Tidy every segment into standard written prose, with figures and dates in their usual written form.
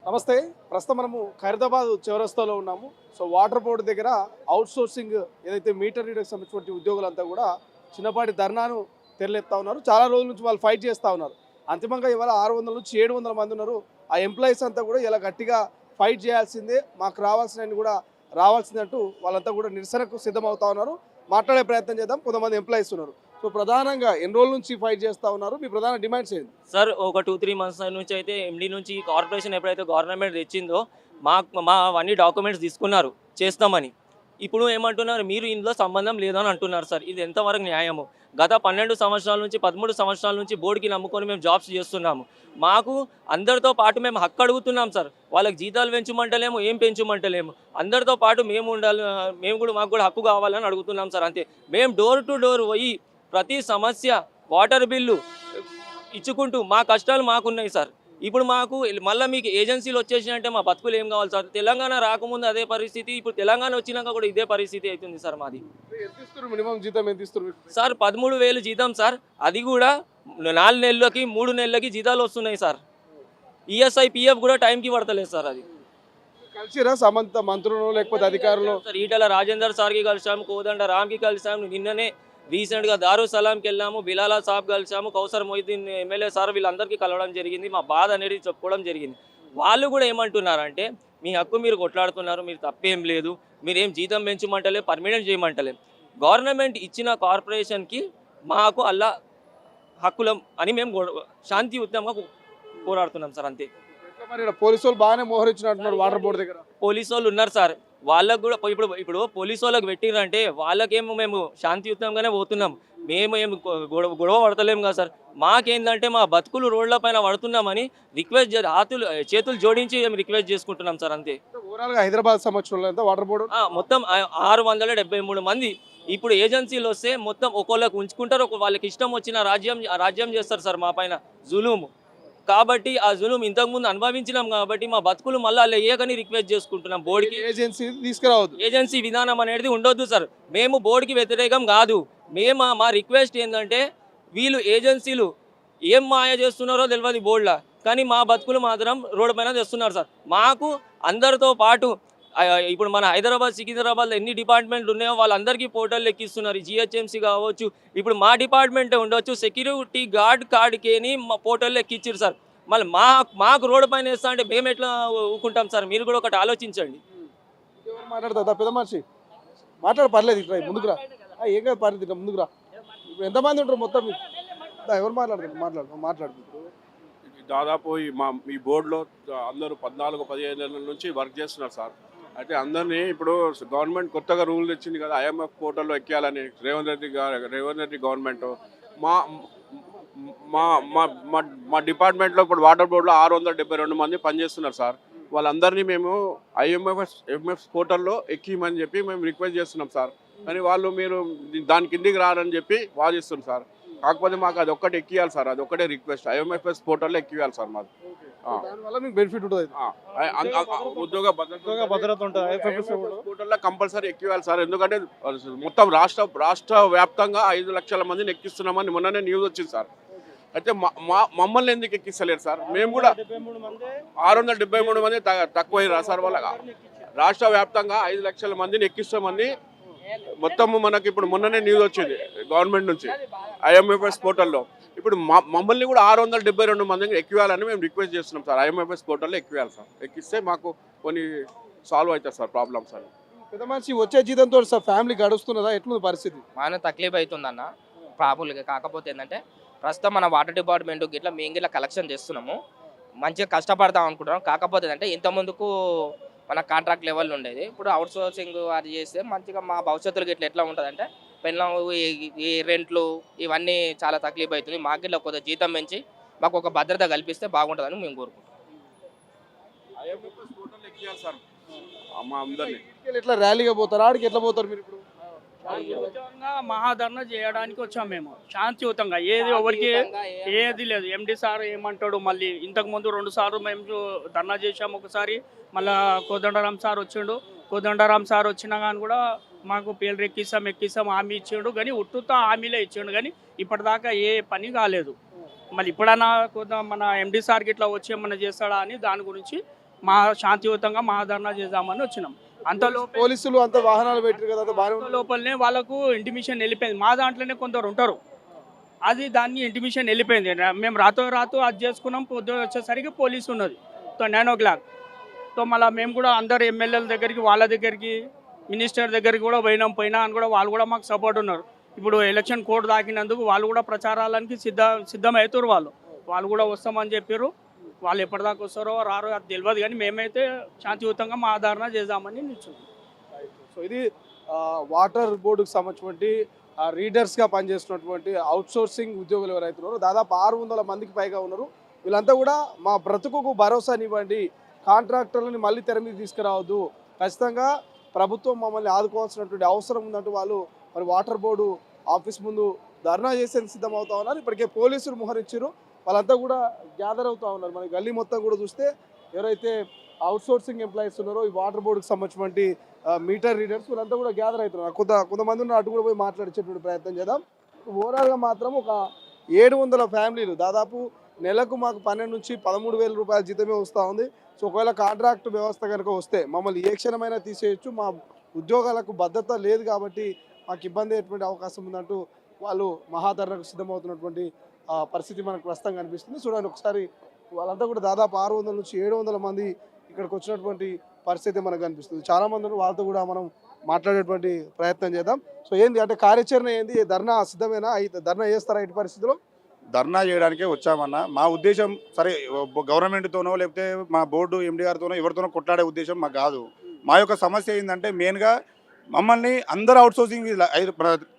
నమస్తే. ప్రస్తుతం మనము ఖైరదాబాద్ చౌరస్తాలో ఉన్నాము. సో వాటర్ బోర్డు దగ్గర అవుట్ సోర్సింగ్ ఏదైతే మీటర్ రీడర్కి సంబంధించిన ఉద్యోగులంతా కూడా చిన్నపాటి ధర్నాను తెరలేపుతా ఉన్నారు. చాలా రోజుల నుంచి వాళ్ళు ఫైట్ చేస్తూ ఉన్నారు. అంతిమంగా ఇవాళ 600 నుంచి 700 మంది ఉన్నారు. ఆ ఎంప్లాయీస్ అంతా కూడా ఇలా గట్టిగా ఫైట్ చేయాల్సిందే, మాకు రావాల్సినవి కూడా రావాల్సిందంటూ వాళ్ళంతా కూడా నిరసనకు సిద్ధమవుతా ఉన్నారు. మాట్లాడే ప్రయత్నం చేద్దాం. కొంతమంది ఎంప్లాయీస్ ఉన్నారు. సో ప్రధానంగా ఎన్ని రోజుల నుంచి ఫైట్ చేస్తూ ఉన్నారు, మీ ప్రధాన డిమాండ్స్ ఏంటి? సార్ ఒక 2-3 మంత్స్ నుంచి అయితే ఎండీ నుంచి కార్పొరేషన్ ఎప్పుడైతే గవర్నమెంట్ తెచ్చిందో మా అవన్నీ డాక్యుమెంట్స్ తీసుకున్నారు చేస్తామని. ఇప్పుడు ఏమంటున్నారు, మీరు ఇందులో సంబంధం లేదని అంటున్నారు. సార్ ఇది ఎంతవరకు న్యాయము? గత 12 సంవత్సరాల నుంచి 13 సంవత్సరాల నుంచి బోర్డుకి నమ్ముకొని మేము జాబ్స్ చేస్తున్నాము. మాకు అందరితో పాటు మేము హక్కు అడుగుతున్నాం సార్. వాళ్ళకి జీతాలు పెంచమంటలేము, ఏం పెంచమంటలేము. అందరితో పాటు మేము ఉండాలి, మాకు కూడా హక్కు కావాలని అడుగుతున్నాం సార్. అంతే. మేము డోర్ టు డోర్ పోయి ప్రతి సమస్య, వాటర్ బిల్లు ఇచ్చుకుంటూ మా కష్టాలు మాకున్నాయి సార్. ఇప్పుడు మాకు మళ్ళీ మీకు ఏజెన్సీలు వచ్చేసినంటే మా బతుకులు ఏం కావాలి సార్? తెలంగాణ రాకముందు అదే పరిస్థితి, ఇప్పుడు తెలంగాణ వచ్చినాక కూడా ఇదే పరిస్థితి అవుతుంది సార్ మాది. మినిమం జీతం ఎంత ఇస్తారు సార్ 13,000 జీతం సార్. అది కూడా 4 నెలలకి 3 నెలలకి జీతాలు వస్తున్నాయి సార్. ఈఎస్ఐ పిఎఫ్ కూడా టైంకి పడతలేదు సార్. అది కలిసిరా సమంత మంత్రులు లేకపోతే అధికారులు? సార్ ఈటల రాజేందర్ సార్కి కలిసాము, కోదండ రామ్కి కలిసాము, నిన్ననే రీసెంట్గా దారుసలాంకి వెళ్ళాము, బిలాలా సాబ్ కలిసాము, కౌసర్ మొయిద్దీన్ ఎమ్మెల్యే సార్ వీళ్ళందరికీ కలవడం జరిగింది. మా బాధ అనేది చెప్పుకోవడం జరిగింది. వాళ్ళు కూడా ఏమంటున్నారంటే, మీ హక్కు మీరు కొట్లాడుతున్నారు, మీరు తప్పేం లేదు, మీరేం జీతం పెంచమంటలే, పర్మనెంట్ చేయమంటలే, గవర్నమెంట్ ఇచ్చిన కార్పొరేషన్కి మాకు అల్లా హక్కులం అని మేము శాంతియుతంగా పోరాడుతున్నాం సార్. అంతే. మరి పోలీసు వాళ్ళు బాగానే మోహరించినట్టున్నారు వాటర్ బోర్డు దగ్గర. పోలీసు వాళ్ళు ఉన్నారు సార్. వాళ్ళకు కూడా ఇప్పుడు పోలీసు వాళ్ళకి పెట్టిరంటే వాళ్ళకేమో మేము శాంతియుతంగానే పోతున్నాం. మేము ఏం గొడవ పడతలేము కదా సార్. మాకేందంటే మా బతుకులు రోడ్ల పైన పడుతున్నామని రిక్వెస్ట్ చేతులు జోడించి మేము రిక్వెస్ట్ చేసుకుంటున్నాం సార్. అంతే. ఓవరాల్గా హైదరాబాద్ సంవత్సరంలో వాటర్ బోర్డు మొత్తం 673 మంది. ఇప్పుడు ఏజెన్సీలు వస్తే మొత్తం ఒక్కొక్కరికి ఉంచుకుంటారు, వాళ్ళకి ఇష్టం వచ్చిన రాజ్యం చేస్తారు సార్ మా పైన జులుము. కాబట్టి ఆ జులుం ఇంతకుముందు అనుభవించినాం కాబట్టి మా బతుకులు మళ్ళీ అలా ఏకని రిక్వెస్ట్ చేసుకుంటున్నాం. బోర్డుకి ఏజెన్సీ తీసుకురావద్దు, ఏజెన్సీ విధానం అనేది ఉండొద్దు సార్. మేము బోర్డుకి వ్యతిరేకం కాదు. మా రిక్వెస్ట్ ఏంటంటే, వీళ్ళు ఏజెన్సీలు ఏం మాయ చేస్తున్నారో తెలియదు బోర్డులో, కానీ మా బతుకులు మాత్రం రోడ్డు పైన తెస్తున్నారు సార్. మాకు అందరితో పాటు ఇప్పుడు మన హైదరాబాద్ సికింద్రాబాద్లో ఎన్ని డిపార్ట్మెంట్లు ఉన్నాయో వాళ్ళందరికీ పోర్టల్ ఎక్కిస్తున్నారు. జిహెచ్ఎంసీ కావచ్చు, ఇప్పుడు మా డిపార్ట్మెంటే ఉండొచ్చు, సెక్యూరిటీ గార్డ్ కార్డుకేని మా పోర్టల్లో ఎక్కిచ్చారు సార్. మళ్ళీ మాకు రోడ్డు పైన వేస్తా అంటే మేము ఎట్లా ఊకుంటాం సార్? మీరు కూడా ఒకటి ఆలోచించండి. మాట్లాడతా పెద్ద మనిషి మాట్లాడు, పర్లేదు, ఇట్లా ముందుకురా. ఏం కాదు, పర్లేదు, ఇట్లా ముందుకురా. ఇప్పుడు ఎంతమంది ఉంటారు మొత్తం? ఎవరు మాట్లాడుతున్నారు? దాదాపు ఈ బోర్డులో అందరూ 14-15 ఏళ్ళ నుంచి వర్క్ చేస్తున్నారు సార్. అయితే అందరినీ ఇప్పుడు గవర్నమెంట్ కొత్తగా రూల్ తెచ్చింది కదా, ఐఎంఎఫ్ పోర్టల్లో ఎక్కాలని. రేవంత్ రెడ్డి గవర్నమెంట్ మా మా మా మా డిపార్ట్మెంట్లో ఇప్పుడు వాటర్ బోర్డులో 672 మంది పనిచేస్తున్నారు సార్. వాళ్ళందరినీ మేము ఐఎంఎఫ్ పోర్టల్లో ఎక్కిమని చెప్పి మేము రిక్వెస్ట్ చేస్తున్నాం సార్. కానీ వాళ్ళు మీరు దాని కిందికి రారని చెప్పి వాదిస్తున్నారు సార్. కాకపోతే మాకు అది ఒక్కటి ఎక్కియాలి సార్, అది ఒక్కటే రిక్వెస్ట్. ఐఎంఎఫ్ఎస్ పోర్టల్లో ఎక్కియాలి సార్ మాకు. బెనిఫిట్ ఉంటుంది, ఉద్యోగ భద్రత ఉంటుంది. పోర్టల్లో కంపల్సరీ ఎక్కియాలి సార్. ఎందుకంటే మొత్తం రాష్ట్ర వ్యాప్తంగా 5 లక్షల మందిని ఎక్కిస్తున్నామని మొన్ననే న్యూస్ వచ్చింది సార్. అయితే మమ్మల్ని ఎందుకు ఎక్కిస్తలేరు సార్? మేము కూడా 673 మంది తక్కువ సార్. వాళ్ళ రాష్ట్ర వ్యాప్తంగా 5 లక్షల మందిని ఎక్కిస్తామని మొత్తము మనకి ఇప్పుడు మొన్ననే న్యూస్ వచ్చింది గవర్నమెంట్ నుంచి ఐఎంఎఫ్ఎస్ పోర్టల్లో. ఇప్పుడు మమ్మల్ని కూడా 672 మందిని ఎక్కివ్వాలని మేము రిక్వెస్ట్ చేస్తున్నాం సార్. ఐఎంఎఫ్ఎస్ పోర్టల్లో ఎక్కివ్వాలి సార్. ఎక్కిస్తే మాకు కొన్ని సాల్వ్ అవుతుంది సార్ ప్రాబ్లమ్స్ అని. పెద్ద మనిషి వచ్చే జీతంతో సార్ ఫ్యామిలీ గడుస్తున్నదా? ఎట్లుంది పరిస్థితి? బాగానే తక్లీఫ్ అవుతుందన్న ప్రాబుల్గా. కాకపోతే ఏంటంటే ప్రస్తుతం మన వాటర్ డిపార్ట్మెంట్ గిట్లా మేము గిట్లా కలెక్షన్ చేస్తున్నాము, మంచిగా కష్టపడతాం అనుకుంటున్నాం. కాకపోతే ఏంటంటే ఇంతకుముందుకు మన కాంట్రాక్ట్ లెవెల్ ఉండేది, ఇప్పుడు అవుట్ సోర్సింగ్ అది చేస్తే మంచిగా మా భవిష్యత్తులో ఇట్లా ఎట్లా ఉంటుందంటే పెళ్ళం ఈ రెంట్లు ఇవన్నీ చాలా తక్లీఫ్ అవుతుంది. మాకు ఇట్లా కొద్దిగా జీతం పెంచి మాకు ఒక భద్రత కల్పిస్తే బాగుంటుందని మేము కోరుకుంటాం. ఎట్లా ర్యాలీగా పోతారు? ఆడికి ఎట్లా పోతారు మీరు? ఇప్పుడు శాంతియుతంగా మహాధరణ చేయడానికి వచ్చాం మేము. శాంతియుతంగా ఏది ఎవరికి ఏది లేదు. ఎండి సార్ ఏమంటాడు, మళ్ళీ ఇంతకుముందు 2 సార్లు మేము ధర్నా చేసాము. ఒకసారి మళ్ళీ కోదండరాం సార్ వచ్చిండు. కోదండరాం సార్ వచ్చినా కానీ కూడా మాకు పేర్లు ఎక్కిస్తాం హామీ ఇచ్చిండు, కానీ ఉట్టుతో హామీలే ఇచ్చిండు, కానీ ఇప్పటిదాకా ఏ పని కాలేదు. మళ్ళీ ఇప్పుడన్నా మన ఎండి సార్కి ఇట్లా వచ్చి ఏమన్నా చేస్తాడా అని దాని గురించి మా శాంతియుతంగా మహాధర్నా చేద్దామని వచ్చినాం. అంతలో పోలీసులు అంత వాహనాలు పెట్టారు కదా, అంత బాగానే ఉంది. లోపలనే వాళ్ళకు ఇంటిమిషన్ వెళ్ళిపోయింది. మా దాంట్లోనే కొందరు ఉంటారు, అది దాన్ని ఇంటిమిషన్ వెళ్ళిపోయింది. మేము రాతో అది చేసుకున్నాం. పొద్దున వచ్చేసరికి పోలీసు ఉన్నది 9 o'clock. సో మళ్ళీ మేము కూడా అందరు ఎమ్మెల్యేల దగ్గరికి, వాళ్ళ దగ్గరికి, మినిస్టర్ దగ్గరికి కూడా పోయినా అని కూడా వాళ్ళు కూడా మాకు సపోర్ట్ ఉన్నారు. ఇప్పుడు ఎలక్షన్ కోడ్ దాకినందుకు వాళ్ళు కూడా ప్రచారాలకి సిద్ధమవుతారు. వాళ్ళు కూడా వస్తామని చెప్పారు. వాళ్ళు ఎప్పటిదాకా వస్తారో రారో అది తెలియదు, కానీ మేమైతే శాంతియుతంగా మా ఆదరణ చేద్దామని నిల్చున్నాం. సో ఇది వాటర్ బోర్డుకు సంబంధించినటువంటి రీడర్స్గా పనిచేస్తున్నటువంటి అవుట్సోర్సింగ్ ఉద్యోగులు ఎవరైతే ఉన్నారో దాదాపు 600 మందికి పైగా ఉన్నారు. వీళ్ళంతా కూడా మా బ్రతుకుకు భరోసానివ్వండి, కాంట్రాక్టర్లని మళ్ళీ తెర మీద తీసుకురావద్దు, ఖచ్చితంగా ప్రభుత్వం మమ్మల్ని ఆదుకోవాల్సినటువంటి అవసరం ఉందంటూ వాళ్ళు మరి వాటర్ బోర్డు ఆఫీస్ ముందు ధర్నా చేసేందుకు సిద్ధమవుతా ఉన్నారు. ఇప్పటికే పోలీసులు మోహరించారు. వాళ్ళంతా కూడా గ్యాదర్ అవుతూ ఉన్నారు. మన గల్లీ మొత్తం కూడా చూస్తే ఎవరైతే అవుట్సోర్సింగ్ ఎంప్లాయీస్ ఉన్నారో ఈ వాటర్ బోర్డుకి సంబంధించినటువంటి మీటర్ రీడర్స్ వీళ్ళంతా కూడా గ్యాదర్ అవుతున్నారు. కొంతమంది ఉన్న అటు కూడా పోయి మాట్లాడించేటువంటి ప్రయత్నం చేద్దాం. ఓవరాల్గా మాత్రం ఒక 700 ఫ్యామిలీలు దాదాపు నెలకు మాకు 12 నుంచి 13,000 రూపాయల జీతమే వస్తూ ఉంది. సో ఒకవేళ కాంట్రాక్ట్ వ్యవస్థ కనుక వస్తే మమ్మల్ని ఏ క్షణమైనా తీసేయచ్చు, మా ఉద్యోగాలకు భద్రత లేదు కాబట్టి మాకు ఇబ్బంది అయ్యేటువంటి అవకాశం ఉందంటూ వాళ్ళు మహాధరణకు సిద్ధమవుతున్నటువంటి పరిస్థితి మనకు ప్రస్తుతం కనిపిస్తుంది. చూడండి ఒకసారి, వాళ్ళంతా కూడా దాదాపు 600 నుంచి 700 మంది ఇక్కడికి వచ్చినటువంటి పరిస్థితి మనకు కనిపిస్తుంది. చాలామంది వాళ్ళతో కూడా మనం మాట్లాడేటువంటి ప్రయత్నం చేద్దాం. సో ఏంది అంటే కార్యాచరణ ఏంది, ధర్నా సిద్ధమేనా, అయితే ధర్నా చేస్తారా ఇటు పరిస్థితుల్లో? ధర్నా చేయడానికే వచ్చామన్నా. మా ఉద్దేశం సరే గవర్నమెంట్తోనో లేకపోతే మా బోర్డు ఎండి గారితోనో ఎవరితోనో కొట్లాడే ఉద్దేశం మాకు కాదు. మా యొక్క సమస్య ఏంటంటే మెయిన్గా మమ్మల్ని అందరూ అవుట్సోర్సింగ్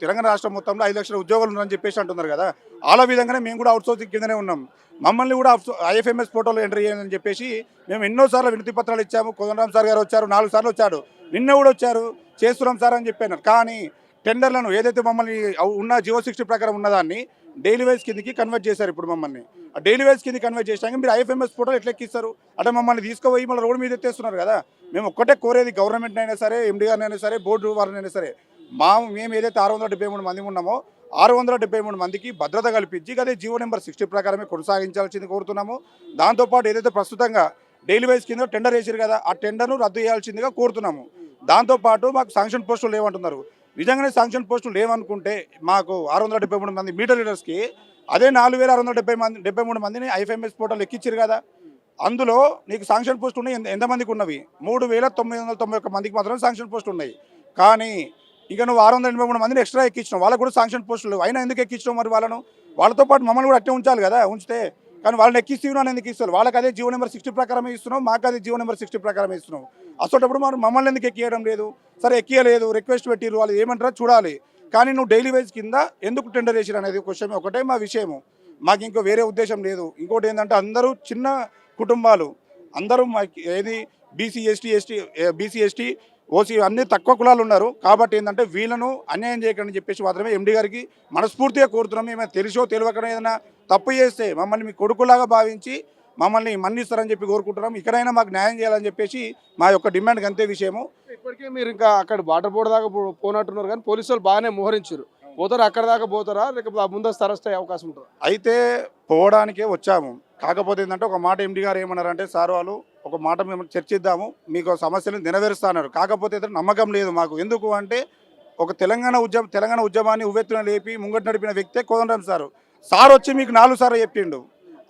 తెలంగాణ రాష్ట్రం మొత్తంలో 5 లక్షల ఉద్యోగాలు ఉన్నారని చెప్పేసి అంటున్నారు కదా, అలా విధంగానే మేము కూడా అవుట్సోర్సింగ్ కిందనే ఉన్నాం. మమ్మల్ని కూడా ఐఎఫ్ఎంఎస్ పోర్టల్లో ఎంటర్ చేయాలని చెప్పేసి మేము ఎన్నోసార్లు వినతి పత్రాలు ఇచ్చాము. కోదండరామ్ సార్ గారు వచ్చారు, 4 సార్లు వచ్చాడు, నిన్న కూడా వచ్చారు, చేస్తున్నాం సార్ అని చెప్పాను. కానీ టెండర్లను ఏదైతే మమ్మల్ని ఉన్న GO60 ప్రకారం ఉన్నదాన్ని డైలీ వైజ్ కిందకి కన్వర్ట్ చేశారు. ఇప్పుడు మమ్మల్ని ఆ డైలీ వైజ్ కింద కన్వర్ట్ చేసాక మీరు ఐఎఫ్ఎంఎస్ పోర్టల్ ఎట్లా ఎక్కిస్తారు అంటే మమ్మల్ని తీసుకుపోయి మళ్ళీ రోడ్డు మీద ఎత్తేస్తున్నారు కదా. మేము ఒక్కటే కోరేది గవర్నమెంట్ అయినా సరే, ఎండి గారినైనా సరే, బోర్డు వారినైనా సరే, మేము ఏదైతే 673 మంది ఉన్నామో 673 మందికి భద్రత కల్పించి అదే జీవో నెంబర్ 60 ప్రకారమే కొనసాగించాల్సింది కోరుతున్నాము. దాంతోపాటు ఏదైతే ప్రస్తుతంగా డైలీ వైజ్ కింద టెండర్ వేసారు కదా, ఆ టెండర్ను రద్దు చేయాల్సిందిగా కోరుతున్నాము. దాంతోపాటు మాకు శాంక్షన్ పోస్టులు లేవంటున్నారు. నిజంగానే శాంక్షన్ పోస్టులు లేవనుకుంటే మాకు 673 మంది మీటర్ లీడర్స్కి అదే 4,673 మందిని ఐఎఫ్ఎంఎస్ పోర్టల్ ఎక్కించారు కదా, అందులో నీకు శాంక్షన్ పోస్టులు ఉన్నాయి. ఎంతమందికి ఉన్నవి? 3,991 మందికి మాత్రమే శాంక్షన్ పోస్టులు ఉన్నాయి. కానీ ఇంకా నువ్వు 683 మందిని ఎక్స్ట్రా ఎక్కించినావు, వాళ్ళకు కూడా శాంక్షన్ పోస్టులు అయినా ఎందుకు ఎక్కించినావు? మరి వాళ్ళతో పాటు మమ్మల్ని కూడా అట్టే ఉంచాలి కదా. ఉంచితే కానీ వాళ్ళని ఎక్కిస్తున్నాను ఎందుకు ఇస్తారు? వాళ్ళకి అదే జీవో నెంబర్ 60 ప్రకారమే ఇస్తున్నావు, మాకు అదే జీవో నెంబర్ 60 ప్రకారమే ఇస్తున్నావు. అసోటప్పుడు మరి మమ్మల్ని ఎందుకు ఎక్కియడం లేదు? సరే ఎక్కియలేదు, రిక్వెస్ట్ పెట్టిరు, వాళ్ళు ఏమంటారో చూడాలి. కానీ నువ్వు డైలీ వైజ్ కింద ఎందుకు టెండర్ చేసిరు అనేది క్వశ్చన్ ఒకటే మా విషయము. మాకు ఇంకో వేరే ఉద్దేశం లేదు. ఇంకోటి ఏంటంటే అందరూ చిన్న కుటుంబాలు, అందరూ మాకు ఏది బీసీ ఎస్టీ ఓసీ అన్ని తక్కువ కులాలు ఉన్నారు. కాబట్టి ఏంటంటే వీళ్ళను అన్యాయం చేయకండి చెప్పేసి మాత్రమే ఎండి గారికి మనస్ఫూర్తిగా కోరుతున్నాం. ఏమైనా తెలిసో తెలియకనే ఏదైనా తప్పు చేస్తే మమ్మల్ని మీ కొడుకులాగా భావించి మమ్మల్ని మన్నిస్తారని చెప్పి కోరుకుంటున్నాం. ఇక్కడైనా మాకు న్యాయం చేయాలని చెప్పేసి మా యొక్క డిమాండ్కి అంతే విషయము. ఇప్పటికే మీరు ఇంకా అక్కడ వాటర్ బోర్డు దాకా పోనట్టున్నారు, కానీ పోలీసు వాళ్ళు బాగానే మోహరించారు. పోతారా అక్కడ దాకా పోతారా, లేకపోతే ముందస్తు అరెస్ట్ అయ్యే అవకాశం ఉంటుంది? అయితే పోవడానికే వచ్చాము. కాకపోతే ఏంటంటే ఒక మాట ఎండి గారు ఏమన్నారంటే, సార్ వాళ్ళు ఒక మాట మేము చర్చిద్దాము, మీకు సమస్యలను నెరవేరుస్తా అన్నారు. కాకపోతే నమ్మకం లేదు మాకు. ఎందుకు అంటే ఒక తెలంగాణ ఉద్యమాన్ని ఉవ్వెత్తున లేపి ముంగట నడిపిన వ్యక్తే కోదండరామ్ సారు. సార్ వచ్చి మీకు 4 సార్లు చెప్పిండు,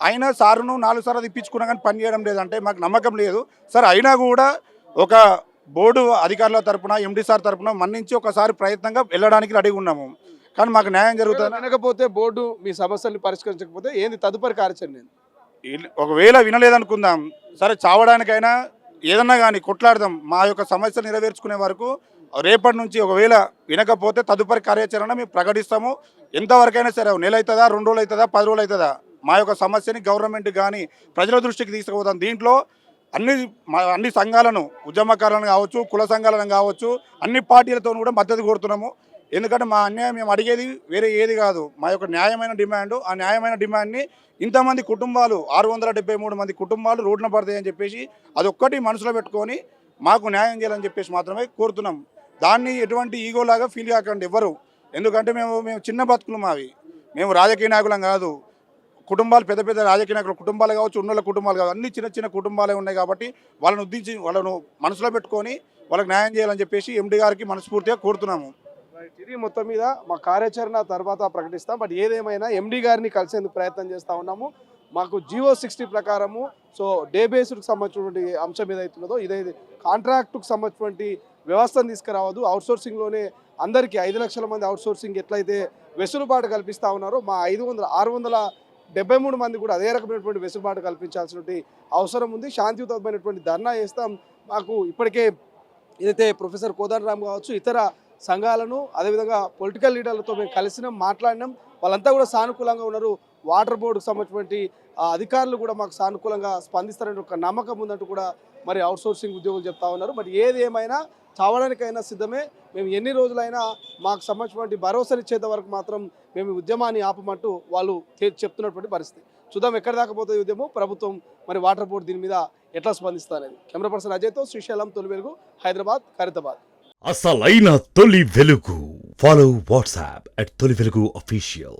అయినా సారును 4 సార్లు ఇప్పించుకున్నా కానీ పని చేయడం లేదంటే మాకు నమ్మకం లేదు. సరే అయినా కూడా ఒక బోర్డు అధికారుల తరపున ఎండి సార్ తరపున మన్నించి ఒకసారి ప్రయత్నంగా వెళ్ళడానికి రెడీగా ఉన్నాము. కానీ మాకు న్యాయం జరుగుతుంది. వినకపోతే బోర్డు మీ సమస్యల్ని పరిష్కరించకపోతే ఏంది తదుపరి కార్యాచరణ? ఒకవేళ వినలేదనుకుందాం, సరే చావడానికైనా ఏదన్నా కానీ కొట్లాడదాం. మా యొక్క సమస్యలు నెరవేర్చుకునే వరకు రేపటి నుంచి ఒకవేళ వినకపోతే తదుపరి కార్యాచరణ మేము ప్రకటిస్తాము. ఎంతవరకైనా సరే, నెల అవుతుందా, 2 రోజులు అవుతుందా, 10 రోజులు అవుతుందా, మా యొక్క సమస్యని గవర్నమెంట్ కానీ ప్రజల దృష్టికి తీసుకుపోతాం. దీంట్లో అన్ని సంఘాలను, ఉద్యమకారులను కావచ్చు, కుల సంఘాలను కావచ్చు, అన్ని పార్టీలతో కూడా మద్దతు కోరుతున్నాము. ఎందుకంటే మా అన్యాయం మేము అడిగేది వేరే ఏది కాదు, మా యొక్క న్యాయమైన డిమాండ్. ఆ న్యాయమైన డిమాండ్ని ఇంతమంది కుటుంబాలు 673 మంది కుటుంబాలు రోడ్డున పడతాయని చెప్పేసి అదొక్కటి మనసులో పెట్టుకొని మాకు న్యాయం చేయాలని చెప్పేసి మాత్రమే కోరుతున్నాం. దాన్ని ఎటువంటి ఈగోలాగా ఫీల్ కాకండి ఎవ్వరు. ఎందుకంటే మేము చిన్న బతుకులు మావి, మేము రాజకీయ నాయకులం కాదు. కుటుంబాలు పెద్ద పెద్ద రాజకీయ నాయకుల కుటుంబాలు కావచ్చు, ఉన్నోళ్ళ కుటుంబాలు కావచ్చు, అన్ని చిన్న చిన్న కుటుంబాలే ఉన్నాయి కాబట్టి వాళ్ళను ఉద్దేశించి వాళ్ళను మనసులో పెట్టుకొని వాళ్ళకి న్యాయం చేయాలని చెప్పేసి ఎండి గారికి మనస్ఫూర్తిగా కోరుతున్నాము. ఇది మొత్తం మీద మా కార్యాచరణ తర్వాత ప్రకటిస్తాం. బట్ ఏదేమైనా ఎండి గారిని కలిసేందుకు ప్రయత్నం చేస్తూ ఉన్నాము. మాకు జియో 60 ప్రకారము సో డే బేస్డ్కి సంబంధించినటువంటి అంశం ఏదైతున్నదో ఇదైతే కాంట్రాక్టుకు సంబంధించినటువంటి వ్యవస్థను తీసుకురావద్దు. అవుట్సోర్సింగ్లోనే అందరికీ 5 లక్షల మంది అవుట్సోర్సింగ్ ఎట్లయితే వెసులుబాటు కల్పిస్తూ ఉన్నారో మా 673 మంది కూడా అదే రకమైనటువంటి వెసులుబాటు కల్పించాల్సినటువంటి అవసరం ఉంది. శాంతియుతమైనటువంటి ధర్నా చేస్తాం. మాకు ఇప్పటికే ఏదైతే ప్రొఫెసర్ కోదండరామ్ కావచ్చు, ఇతర సంఘాలను అదేవిధంగా పొలిటికల్ లీడర్లతో మేము కలిసినాం, మాట్లాడినాం. వాళ్ళంతా కూడా సానుకూలంగా ఉన్నారు. వాటర్ బోర్డుకు సంబంధించినటువంటి అధికారులు కూడా మాకు సానుకూలంగా స్పందిస్తారని ఒక నమ్మకం ఉందంటూ కూడా మరి అవుట్సోర్సింగ్ ఉద్యోగులు చెప్తా ఉన్నారు. బట్ ఏది ఏమైనా చావడానికైనా సిద్ధమే. మేము ఎన్ని రోజులైనా మాకు సంబంధించినటువంటి భరోసానిచ్చేంత వరకు మాత్రం మేము ఈ ఉద్యమాన్ని ఆపమంటూ వాళ్ళు చెప్తున్నటువంటి పరిస్థితి. చూద్దాం ఎక్కడి దాకా పోతుంది ఉద్యమం, ప్రభుత్వం మరి వాటర్ బోర్డు దీని మీద ఎట్లా స్పందిస్తారనేది. కెమెరా పర్సన్ అజయ్తో శ్రీశైలం, తొలి వెలుగు, హైదరాబాద్, ఖైరతాబాద్. అసలైన తొలి వెలుగు. ఫాలో వాట్సాప్ @తొలి వెలుగు official.